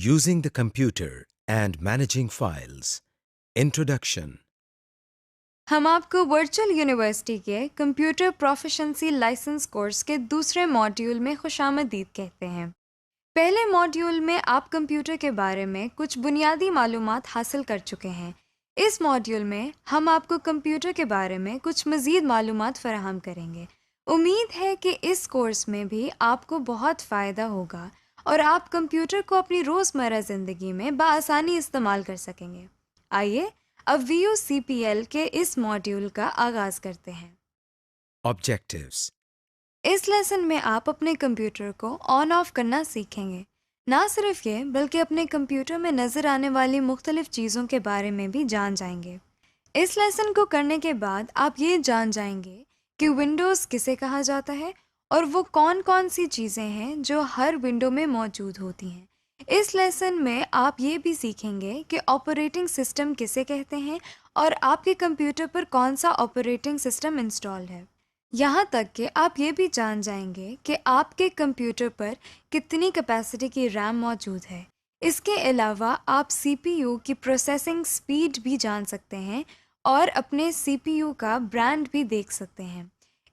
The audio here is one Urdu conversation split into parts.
Using the computer and managing files. Introduction. ہم آپ کو ورچوئل یونیورسٹی کے کمپیوٹر پروفیشنسی لائسنس کورس کے دوسرے ماڈیول میں خوش آمدید کہتے ہیں۔ پہلے ماڈیول میں آپ کمپیوٹر کے بارے میں کچھ بنیادی معلومات حاصل کر چکے ہیں۔ اس ماڈیول میں ہم آپ کو کمپیوٹر کے بارے میں کچھ مزید معلومات فراہم کریں گے۔ امید ہے کہ اس کورس میں بھی آپ کو بہت فائدہ ہوگا اور آپ کمپیوٹر کو اپنی روزمرہ زندگی میں بآسانی استعمال کر سکیں گے۔ آئیے اب VUCPL کے اس ماڈیول کا آغاز کرتے ہیں۔ Objectives. اس لیسن میں آپ اپنے کمپیوٹر کو آن آف کرنا سیکھیں گے۔ نہ صرف یہ بلکہ اپنے کمپیوٹر میں نظر آنے والی مختلف چیزوں کے بارے میں بھی جان جائیں گے۔ اس لیسن کو کرنے کے بعد آپ یہ جان جائیں گے کہ ونڈوز کسے کہا جاتا ہے اور وہ کون کون سی چیزیں ہیں جو ہر ونڈو میں موجود ہوتی ہیں۔ اس لیسن میں آپ یہ بھی سیکھیں گے کہ آپریٹنگ سسٹم کسے کہتے ہیں اور آپ کے کمپیوٹر پر کون سا آپریٹنگ سسٹم انسٹال ہے۔ یہاں تک کہ آپ یہ بھی جان جائیں گے کہ آپ کے کمپیوٹر پر کتنی کیپیسٹی کی ریم موجود ہے۔ اس کے علاوہ آپ CPU کی پروسیسنگ سپیڈ بھی جان سکتے ہیں اور اپنے CPU کا برانڈ بھی دیکھ سکتے ہیں۔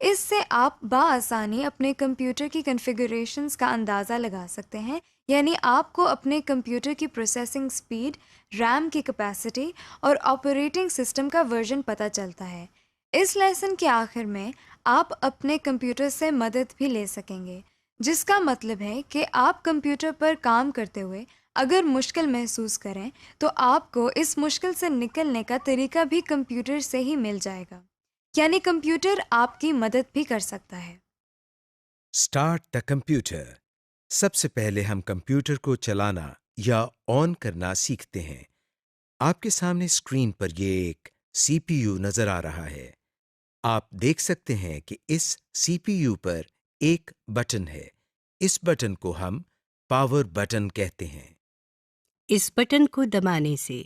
اس سے آپ بآسانی اپنے کمپیوٹر کی کنفیگریشنز کا اندازہ لگا سکتے ہیں، یعنی آپ کو اپنے کمپیوٹر کی پروسیسنگ سپیڈ، ریم کی کیپیسٹی اور آپریٹنگ سسٹم کا ورژن پتہ چلتا ہے۔ اس لیسن کے آخر میں آپ اپنے کمپیوٹر سے مدد بھی لے سکیں گے، جس کا مطلب ہے کہ آپ کمپیوٹر پر کام کرتے ہوئے اگر مشکل محسوس کریں تو آپ کو اس مشکل سے نکلنے کا طریقہ بھی کمپیوٹر سے ہی مل جائے گا، یعنی کمپیوٹر آپ کی مدد بھی کر سکتا ہے۔ Start the computer. سب سے پہلے ہم کمپیوٹر کو چلانا یا آن کرنا سیکھتے ہیں۔ آپ کے سامنے اسکرین پر یہ ایک CPU نظر آ رہا ہے۔ آپ دیکھ سکتے ہیں کہ اس CPU پر ایک بٹن ہے۔ اس بٹن کو ہم پاور بٹن کہتے ہیں۔ اس بٹن کو دبانے سے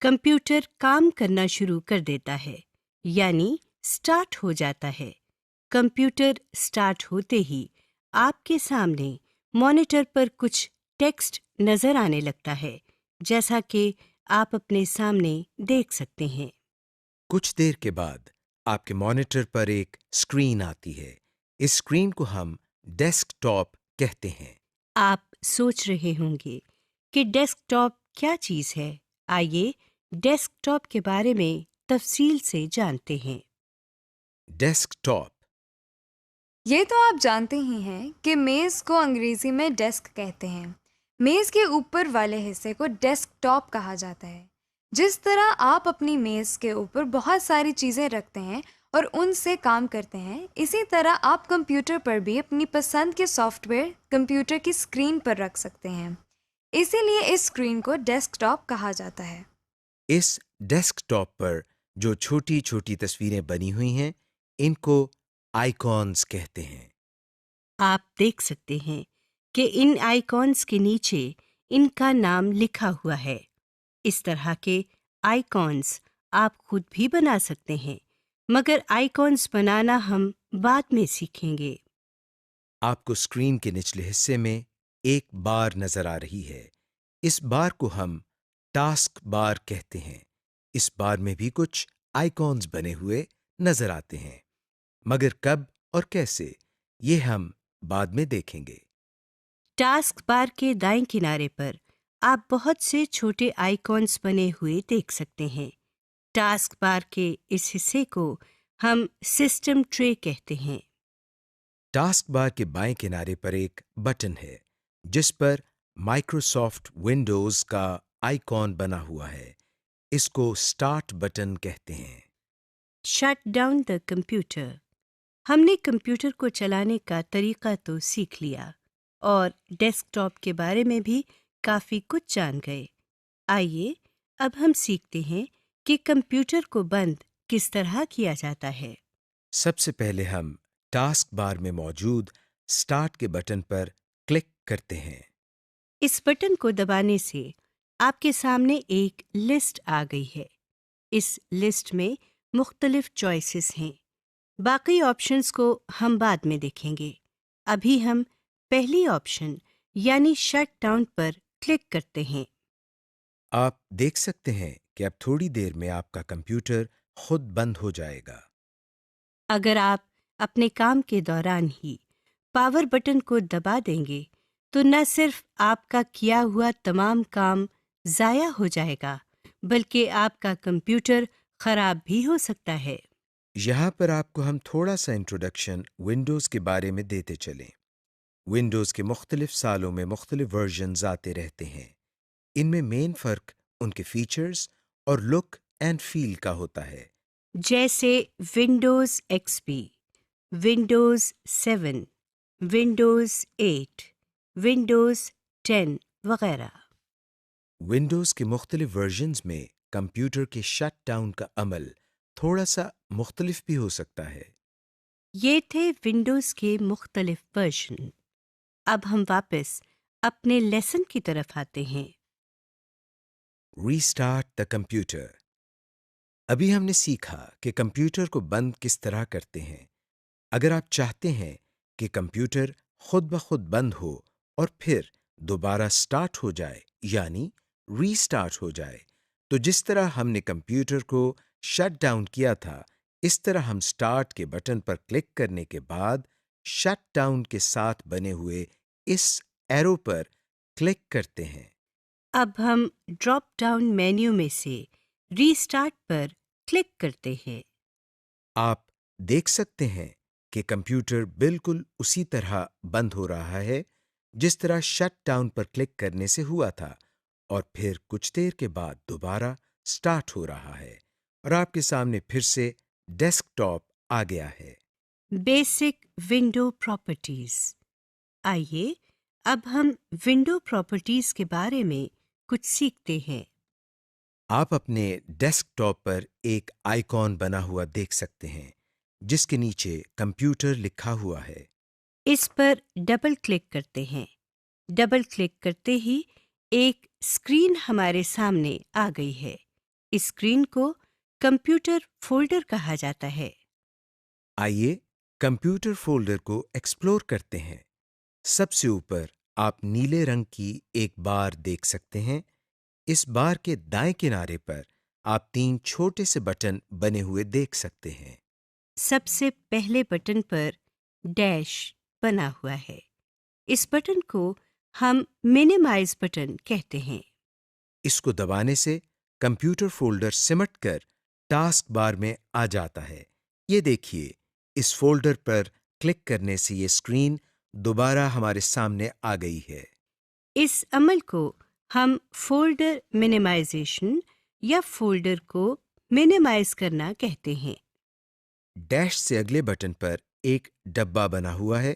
کمپیوٹر کام کرنا شروع کر دیتا ہے، یعنی سٹارٹ ہو جاتا ہے۔ کمپیوٹر سٹارٹ ہوتے ہی آپ کے سامنے مانیٹر پر کچھ ٹیکسٹ نظر آنے لگتا ہے، جیسا کہ آپ اپنے سامنے دیکھ سکتے ہیں۔ کچھ دیر کے بعد آپ کے مانیٹر پر ایک اسکرین آتی ہے۔ اس اسکرین کو ہم ڈیسک ٹاپ کہتے ہیں۔ آپ سوچ رہے ہوں گے کہ ڈیسک ٹاپ کیا چیز ہے؟ آئیے ڈیسک ٹاپ کے بارے میں تفصیل سے جانتے ہیں۔ ڈیسک ٹاپ یہ تو آپ جانتے ہی ہیں کہ میز کو انگریزی میں ڈیسک کہتے ہیں۔ میز کے اوپر والے حصے کو ڈیسک ٹاپ کہا جاتا ہے۔ جس طرح آپ اپنی میز کے اوپر بہت ساری چیزیں رکھتے ہیں اور ان سے کام کرتے ہیں، اسی طرح آپ کمپیوٹر پر بھی اپنی پسند کے سافٹ ویئر کمپیوٹر کی اسکرین پر رکھ سکتے ہیں۔ اسی لیے اس اسکرین کو ڈیسک ٹاپ کہا جاتا ہے۔ اس ڈیسک ٹاپ پر جو چھوٹی چھوٹی تصویریں بنی ہوئی ہیں، ان کو آئیکونز کہتے ہیں۔ آپ دیکھ سکتے ہیں کہ ان آئیکونز کے نیچے ان کا نام لکھا ہوا ہے۔ اس طرح کے آئیکونز آپ خود بھی بنا سکتے ہیں، مگر آئیکونز بنانا ہم بعد میں سیکھیں گے۔ آپ کو اسکرین کے نچلے حصے میں ایک بار نظر آ رہی ہے۔ اس بار کو ہم ٹاسک بار کہتے ہیں۔ اس بار میں بھی کچھ آئیکونز بنے ہوئے نظر آتے ہیں، مگر کب اور کیسے یہ ہم بعد میں دیکھیں گے۔ ٹاسک بار کے دائیں کنارے پر آپ بہت سے چھوٹے آئیکونز بنے ہوئے دیکھ سکتے ہیں۔ ٹاسک بار کے اس حصے کو ہم سسٹم ٹرے کہتے ہیں۔ ٹاسک بار کے بائیں کنارے پر ایک بٹن ہے جس پر مائکروسافٹ ونڈوز کا آئیکن بنا ہوا ہے۔ اس کو اسٹارٹ بٹن کہتے ہیں۔ Shut down the computer. ہم نے کمپیوٹر کو چلانے کا طریقہ تو سیکھ لیا اور ڈیسک ٹاپ کے بارے میں بھی کافی کچھ جان گئے۔ آئیے اب ہم سیکھتے ہیں کہ کمپیوٹر کو بند کس طرح کیا جاتا ہے۔ سب سے پہلے ہم ٹاسک بار میں موجود اسٹارٹ کے بٹن پر کلک کرتے ہیں۔ اس بٹن کو دبانے سے آپ کے سامنے ایک لسٹ آ گئی ہے۔ اس لسٹ میں مختلف چوائسز ہیں۔ باقی آپشنز کو ہم بعد میں دیکھیں گے۔ ابھی ہم پہلی آپشن یعنی شٹ ڈاؤن پر کلک کرتے ہیں۔ آپ دیکھ سکتے ہیں کہ اب تھوڑی دیر میں آپ کا کمپیوٹر خود بند ہو جائے گا۔ اگر آپ اپنے کام کے دوران ہی پاور بٹن کو دبا دیں گے تو نہ صرف آپ کا کیا ہوا تمام کام ضائع ہو جائے گا بلکہ آپ کا کمپیوٹر خراب بھی ہو سکتا ہے۔ یہاں پر آپ کو ہم تھوڑا سا انٹروڈکشن ونڈوز کے بارے میں دیتے چلیں۔ ونڈوز کے مختلف سالوں میں مختلف ورژنز آتے رہتے ہیں۔ ان میں مین فرق ان کے فیچرز اور لک اینڈ فیل کا ہوتا ہے۔ جیسے ونڈوز ایکس پی، ونڈوز 7، ونڈوز 8، ونڈوز 10 وغیرہ۔ ونڈوز کے مختلف ورژنز میں کمپیوٹر کے شٹ ڈاؤن کا عمل تھوڑا سا مختلف بھی ہو سکتا ہے۔ یہ تھے ونڈوز کے مختلف ورژن۔ اب ہم واپس اپنے لیسن کی طرف آتے ہیں۔ Restart the computer. ابھی ہم نے سیکھا کہ کمپیوٹر کو بند کس طرح کرتے ہیں۔ اگر آپ چاہتے ہیں کہ کمپیوٹر خود بخود بند ہو اور پھر دوبارہ سٹارٹ ہو جائے یعنی ریسٹارٹ ہو جائے تو جس طرح ہم نے کمپیوٹر کو شٹ ڈاؤن کیا تھا اس طرح ہم سٹارٹ کے بٹن پر کلک کرنے کے بعد شٹ ڈاؤن کے ساتھ بنے ہوئے اس ایرو پر کلک کرتے ہیں۔ اب ہم ڈراپ ڈاؤن مینیو میں سے ریسٹارٹ پر کلک کرتے ہیں۔ آپ دیکھ سکتے ہیں کہ کمپیوٹر بالکل اسی طرح بند ہو رہا ہے جس طرح شٹ ڈاؤن پر کلک کرنے سے ہوا تھا اور پھر کچھ دیر کے بعد دوبارہ سٹارٹ ہو رہا ہے اور آپ کے سامنے پھر سے ڈیسک ٹاپ آ گیا ہے۔ Basic window properties. آئیے اب ہم ونڈو پراپرٹیز کے بارے میں کچھ سیکھتے ہیں۔ آپ اپنے ڈیسک ٹاپ پر ایک آئیکن بنا ہوا دیکھ سکتے ہیں جس کے نیچے کمپیوٹر لکھا ہوا ہے۔ اس پر ڈبل کلک کرتے ہیں۔ ڈبل کلک کرتے ہی ایک اسکرین ہمارے سامنے آ گئی ہے۔ اس اسکرین کو کمپیوٹر فولڈر کہا جاتا ہے۔ آئیے کمپیوٹر فولڈر کو ایکسپلور کرتے ہیں۔ سب سے اوپر آپ نیلے رنگ کی ایک بار دیکھ سکتے ہیں۔ اس بار کے دائیں کنارے پر آپ 3 چھوٹے سے بٹن بنے ہوئے دیکھ سکتے ہیں۔ سب سے پہلے بٹن پر ڈیش بنا ہوا ہے۔ اس بٹن کو ہم مینیمائز بٹن کہتے ہیں۔ اس کو دبانے سے کمپیوٹر فولڈر سمٹ کر ٹاسک بار میں آ جاتا ہے۔ یہ دیکھیے اس فولڈر پر کلک کرنے سے یہ اسکرین دوبارہ ہمارے سامنے آ گئی ہے۔ اس عمل کو ہم فولڈر مینیمائزیشن یا فولڈر کو مینیمائز کرنا کہتے ہیں۔ ڈیش سے اگلے بٹن پر ایک ڈبہ بنا ہوا ہے۔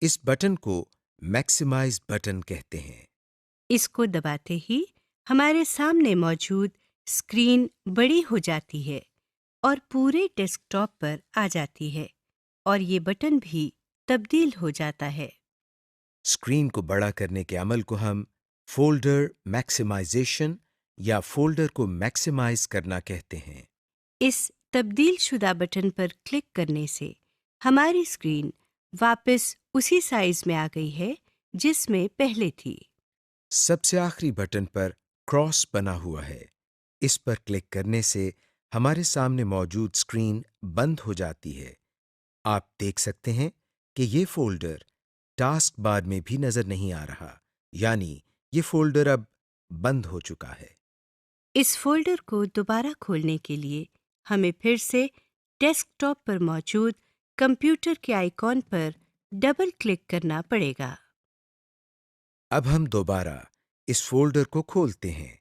اس بٹن کو میکسیمائز بٹن کہتے ہیں۔ اس کو دباتے ہی ہمارے سامنے موجود اسکرین بڑی ہو جاتی ہے اور پورے ڈیسک ٹاپ پر آ جاتی ہے اور یہ بٹن بھی تبدیل ہو جاتا ہے۔ اسکرین کو بڑا کرنے کے عمل کو ہم فولڈر میکسیمائزیشن یا فولڈر کو میکسیمائز کرنا کہتے ہیں۔ اس تبدیل شدہ بٹن پر کلک کرنے سے ہماری اسکرین واپس اسی سائز میں آ گئی ہے جس میں پہلے تھی۔ سب سے آخری بٹن پر کراس بنا ہوا ہے۔ اس پر کلک کرنے سے ہمارے سامنے موجود اسکرین بند ہو جاتی ہے۔ آپ دیکھ سکتے ہیں کہ یہ فولڈر ٹاسک بار میں بھی نظر نہیں آ رہا، یعنی یہ فولڈر اب بند ہو چکا ہے۔ اس فولڈر کو دوبارہ کھولنے کے لیے ہمیں پھر سے ڈیسک ٹاپ پر موجود کمپیوٹر کے آئیکن پر ڈبل کلک کرنا پڑے گا۔ اب ہم دوبارہ اس فولڈر کو کھولتے ہیں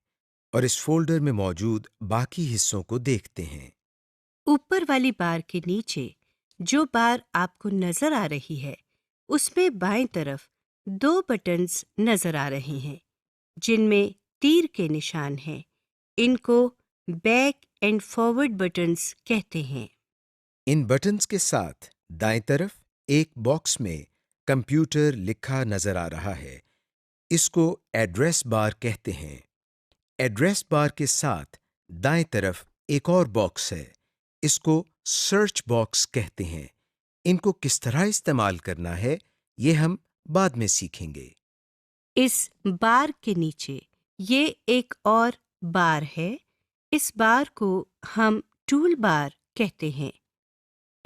اور اس فولڈر میں موجود باقی حصوں کو دیکھتے ہیں۔ اوپر والی بار کے نیچے جو بار آپ کو نظر آ رہی ہے اس میں بائیں طرف 2 بٹنز نظر آ رہے ہیں جن میں تیر کے نشان ہیں۔ ان کو بیک اینڈ فارورڈ بٹنز کہتے ہیں۔ ان بٹنز کے ساتھ دائیں طرف ایک باکس میں کمپیوٹر لکھا نظر آ رہا ہے۔ اس کو ایڈریس بار کہتے ہیں۔ ایڈریس بار کے ساتھ دائیں طرف ایک اور باکس ہے۔ اس کو سرچ باکس کہتے ہیں۔ ان کو کس طرح استعمال کرنا ہے یہ ہم بعد میں سیکھیں گے۔ اس بار کے نیچے یہ ایک اور بار ہے. اس بار کو ہم ٹول بار کہتے ہیں.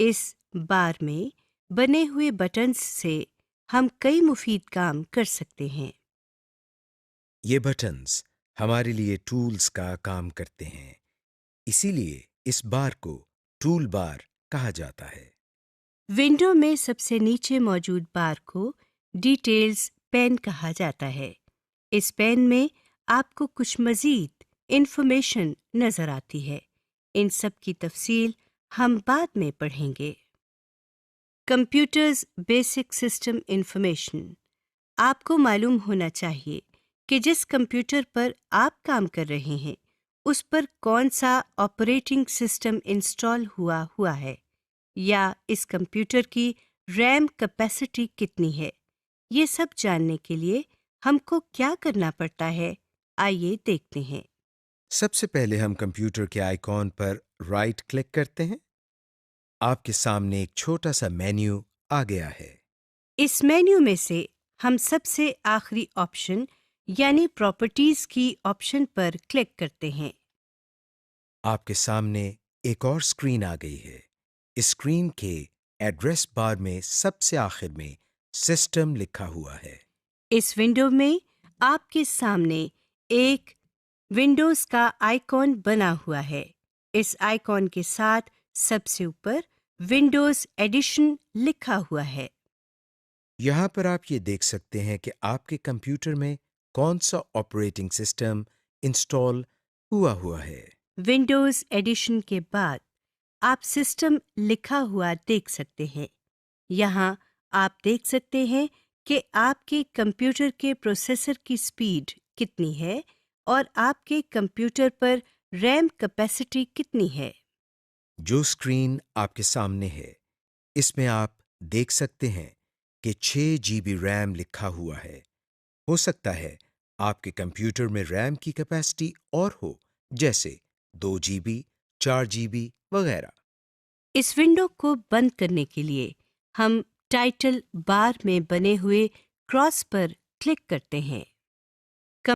اس بار میں بنے ہوئے بٹنز سے ہم کئی مفید کام کر سکتے ہیں. یہ بٹنز ہمارے لیے ٹولز کا کام کرتے ہیں، اسی لیے اس بار کو ٹول بار کہا جاتا ہے۔ ونڈو میں سب سے نیچے موجود بار کو ڈیٹیلز پین کہا جاتا ہے. اس پین میں آپ کو کچھ مزید انفارمیشن نظر آتی ہے. ان سب کی تفصیل ہم بعد میں پڑھیں گے. Computers basic system information. آپ کو معلوم ہونا چاہیے کہ جس کمپیوٹر پر آپ کام کر رہے ہیں اس پر کون سا آپریٹنگ سسٹم انسٹال ہوا ہے، یا اس کمپیوٹر کی ریم کیپیسٹی کتنی ہے. یہ سب جاننے کے لیے ہم کو کیا کرنا پڑتا ہے، آئیے دیکھتے ہیں. سب سے پہلے ہم کمپیوٹر کے آئیکن پر رائٹ کلک کرتے ہیں. آپ کے سامنے ایک چھوٹا سا مینیو آ گیا ہے. اس مینیو میں سے ہم سب سے آخری آپشن یعنی پراپرٹیز کی آپشن پر کلک کرتے ہیں. آپ کے سامنے ایک اور اسکرین آ گئی ہے. اس اسکرین کے ایڈریس بار میں سب سے آخر میں سسٹم لکھا ہوا ہے. اس ونڈو میں آپ کے سامنے ایک ونڈوز کا آئیکن بنا ہوا ہے. اس آئیکن کے ساتھ سب سے اوپر ونڈوز ایڈیشن لکھا ہوا ہے. یہاں پر آپ یہ دیکھ سکتے ہیں کہ آپ کے کمپیوٹر میں کون سا آپریٹنگ سسٹم انسٹال ہوا ہے. ونڈوز ایڈیشن کے بعد آپ سسٹم لکھا ہوا دیکھ سکتے ہیں. یہاں آپ دیکھ سکتے ہیں کہ آپ کے کمپیوٹر کے پروسیسر کی سپیڈ کتنی ہے اور آپ کے کمپیوٹر پر ریم کیپیسٹی کتنی ہے. جو اسکرین آپ کے سامنے ہے اس میں آپ دیکھ سکتے ہیں کہ 6 GB ریم لکھا ہوا ہے. ہو سکتا ہے آپ کے کمپیوٹر میں ریم کی کیپیسٹی اور ہو، جیسے 2 GB، 4 GB وغیرہ. اس ونڈو کو بند کرنے کے لیے ہم ٹائٹل بار میں بنے ہوئے کراس پر کلک کرتے ہیں.